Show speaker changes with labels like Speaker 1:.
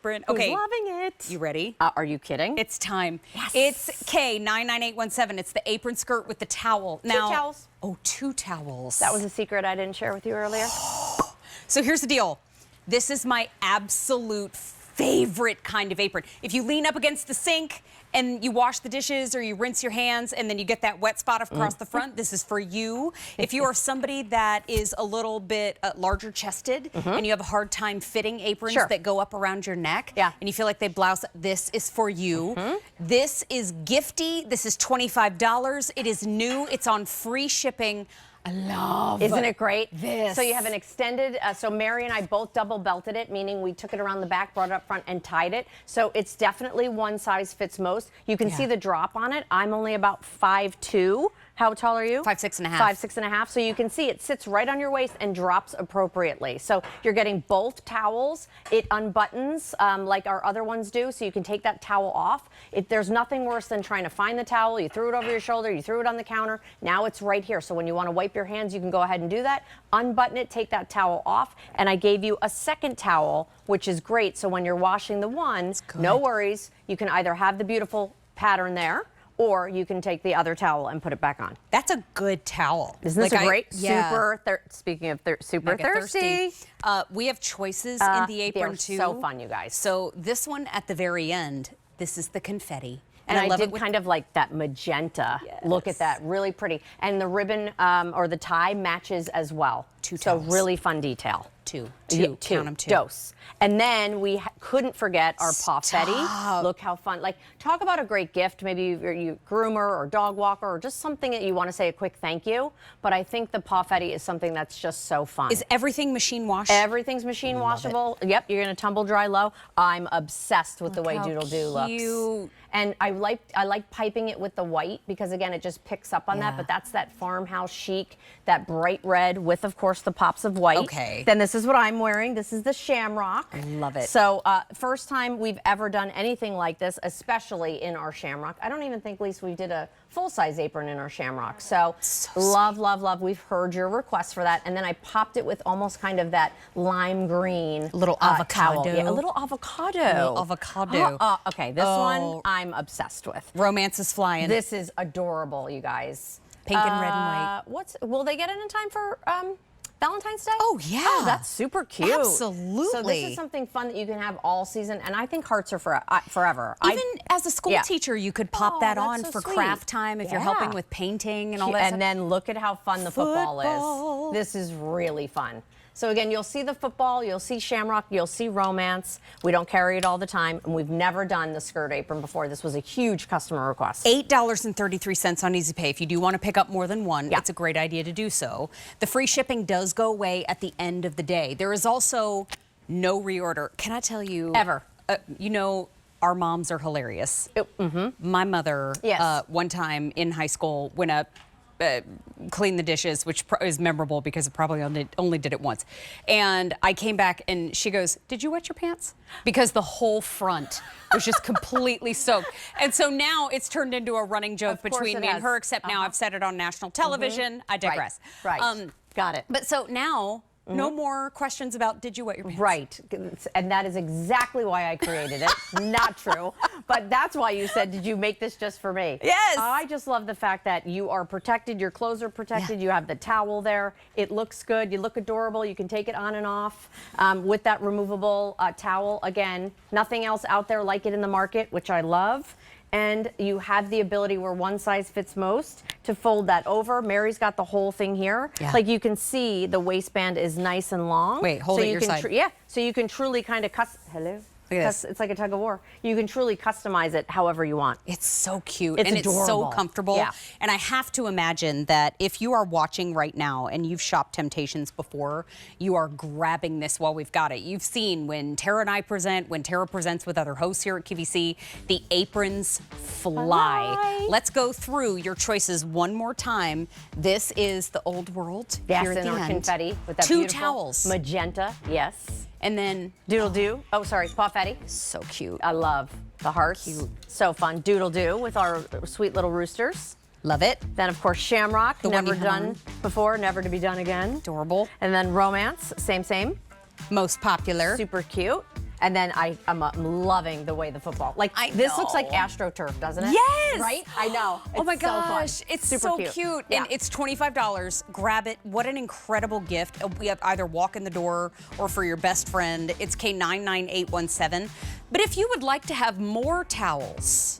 Speaker 1: apron.
Speaker 2: Who's
Speaker 1: Okay.
Speaker 2: loving it?
Speaker 1: You ready?
Speaker 2: Are you kidding?
Speaker 1: It's time.
Speaker 2: Yes.
Speaker 1: It's K99817. It's the apron skirt with the towel. Now,
Speaker 2: 2 towels.
Speaker 1: Oh, 2 towels.
Speaker 2: That was a secret I didn't share with you earlier.
Speaker 1: So here's the deal. This is my absolute favorite kind of apron. If you lean up against the sink and you wash the dishes or you rinse your hands and then you get that wet spot across the front, this is for you. If you are somebody that is a little bit larger chested and you have a hard time fitting aprons that go up around your neck and you feel like they blouse, this is for you. This is gifty. This is $25. It is new. It's on free shipping. I love
Speaker 2: Isn't it great?
Speaker 1: This.
Speaker 2: So you have an extended, so Mary and I both double belted it, meaning we took it around the back, brought it up front, and tied it. So it's definitely one size fits most. You can see the drop on it. I'm only about 5'2". How tall are you?
Speaker 1: 5'6.5".
Speaker 2: 5'6.5". So you can see it sits right on your waist and drops appropriately. So you're getting both towels. It unbuttons like our other ones do, so you can take that towel off. There's nothing worse than trying to find the towel. You threw it over your shoulder, you threw it on the counter. Now it's right here. So when you want to wipe your hands, you can go ahead and do that. Unbutton it, take that towel off, and I gave you a second towel, which is great. So when you're washing the one, no worries. You can either have the beautiful pattern there, or you can take the other towel and put it back on.
Speaker 1: That's a good towel.
Speaker 2: Isn't this a great? Speaking of super thirsty.
Speaker 1: We have choices in the apron too.
Speaker 2: So fun, you guys.
Speaker 1: So this one at the very end, this is the confetti.
Speaker 2: And I did kind of like that magenta. Look at that, really pretty. And the ribbon or the tie matches as well.
Speaker 1: 2 towels.
Speaker 2: So really fun detail.
Speaker 1: Two.
Speaker 2: Count them 2. Dose. And then we couldn't forget our Pawfetti. Look how fun. Like, talk about a great gift. Maybe you groomer or dog walker or just something that you want to say a quick thank you. But I think the Pawfetti is something that's just so fun.
Speaker 1: Is everything machine wash?
Speaker 2: Everything's machine washable. Yep, you're going to tumble dry low. I'm obsessed with the way Doodle Doo looks. And I like piping it with the white because, again, it just picks up on that. But that's that farmhouse chic, that bright red with, of course, the pops of white.
Speaker 1: Okay.
Speaker 2: Then this is what I'm wearing. This is the shamrock.
Speaker 1: I love it.
Speaker 2: So first time we've ever done anything like this, especially in our shamrock. I don't even think, Lisa, we did a full-size apron in our shamrock. So love, love, love. We've heard your request for that. And then I popped it with almost kind of that lime green.
Speaker 1: A little avocado.
Speaker 2: Yeah, a little avocado.
Speaker 1: A little avocado.
Speaker 2: Okay, this one I'm obsessed with.
Speaker 1: Romance is flying.
Speaker 2: This is adorable, you guys.
Speaker 1: Pink and red and white.
Speaker 2: Will they get it in time for Valentine's Day?
Speaker 1: Oh, yeah.
Speaker 2: Oh, that's super cute.
Speaker 1: Absolutely.
Speaker 2: So this is something fun that you can have all season, and I think hearts are forever.
Speaker 1: Even as a school teacher, you could pop that on for craft time if you're helping with painting and all that stuff.
Speaker 2: And then look at how fun the football is. This is really fun. So again, you'll see the football, you'll see shamrock, you'll see romance. We don't carry it all the time, and we've never done the skirt apron before. This was a huge customer request.
Speaker 1: $8.33 on Easy Pay. If you do want to pick up more than one, it's a great idea to do so. The free shipping does go away at the end of the day. There is also no reorder. Can I tell you?
Speaker 2: Ever.
Speaker 1: You know, our moms are hilarious. My mother, one time in high school, went up, clean the dishes, which is memorable because it probably only did it once. And I came back and she goes, "Did you wet your pants?" Because the whole front was just completely soaked. And so now it's turned into a running joke between me and her, except now I've said it on national television. I digress.
Speaker 2: Right. Got it.
Speaker 1: But so now, no more questions about did you wet your pants?
Speaker 2: Right. And that is exactly why I created it. Not true. But that's why you said, did you make this just for me?
Speaker 1: Yes.
Speaker 2: I just love the fact that you are protected. Your clothes are protected. You have the towel there. It looks good. You look adorable. You can take it on and off with that removable towel. Again, nothing else out there like it in the market, which I love. And you have the ability where one size fits most to fold that over. Mary's got the whole thing here. Like you can see the waistband is nice and long.
Speaker 1: Wait, hold it your side.
Speaker 2: So you can truly kind of it's like a tug of war. You can truly customize it however you want.
Speaker 1: It's so cute.
Speaker 2: It's
Speaker 1: adorable. It's so comfortable.
Speaker 2: Yeah.
Speaker 1: And I have to imagine that if you are watching right now and you've shopped Temp-tations before, you are grabbing this while we've got it. You've seen when Tara and I present, when Tara presents with other hosts here at QVC, the aprons fly. Let's go through your choices one more time. This is the old world.
Speaker 2: Yes,
Speaker 1: here at
Speaker 2: and
Speaker 1: the
Speaker 2: our
Speaker 1: end.
Speaker 2: confetti with that
Speaker 1: 2
Speaker 2: beautiful
Speaker 1: towels.
Speaker 2: Magenta, yes.
Speaker 1: And then
Speaker 2: Doodle Doo. Oh, sorry, Pawfetti.
Speaker 1: So cute.
Speaker 2: I love the hearts. Cute. So fun. Doodle Doo with our sweet little roosters.
Speaker 1: Love it.
Speaker 2: Then, of course, Shamrock.
Speaker 1: The one
Speaker 2: never
Speaker 1: you
Speaker 2: done before, never to be done again.
Speaker 1: Adorable.
Speaker 2: And then Romance, same.
Speaker 1: Most popular.
Speaker 2: Super cute. And then I'm loving the way the football, like
Speaker 1: I
Speaker 2: this looks like
Speaker 1: know.
Speaker 2: AstroTurf, doesn't it?
Speaker 1: Yes!
Speaker 2: Right? I know.
Speaker 1: Oh my
Speaker 2: It's so fun.
Speaker 1: gosh, it's
Speaker 2: super
Speaker 1: so cute.
Speaker 2: Yeah.
Speaker 1: And it's $25. Grab it. What an incredible gift. We have either walk in the door or for your best friend. It's K99817. But if you would like to have more towels,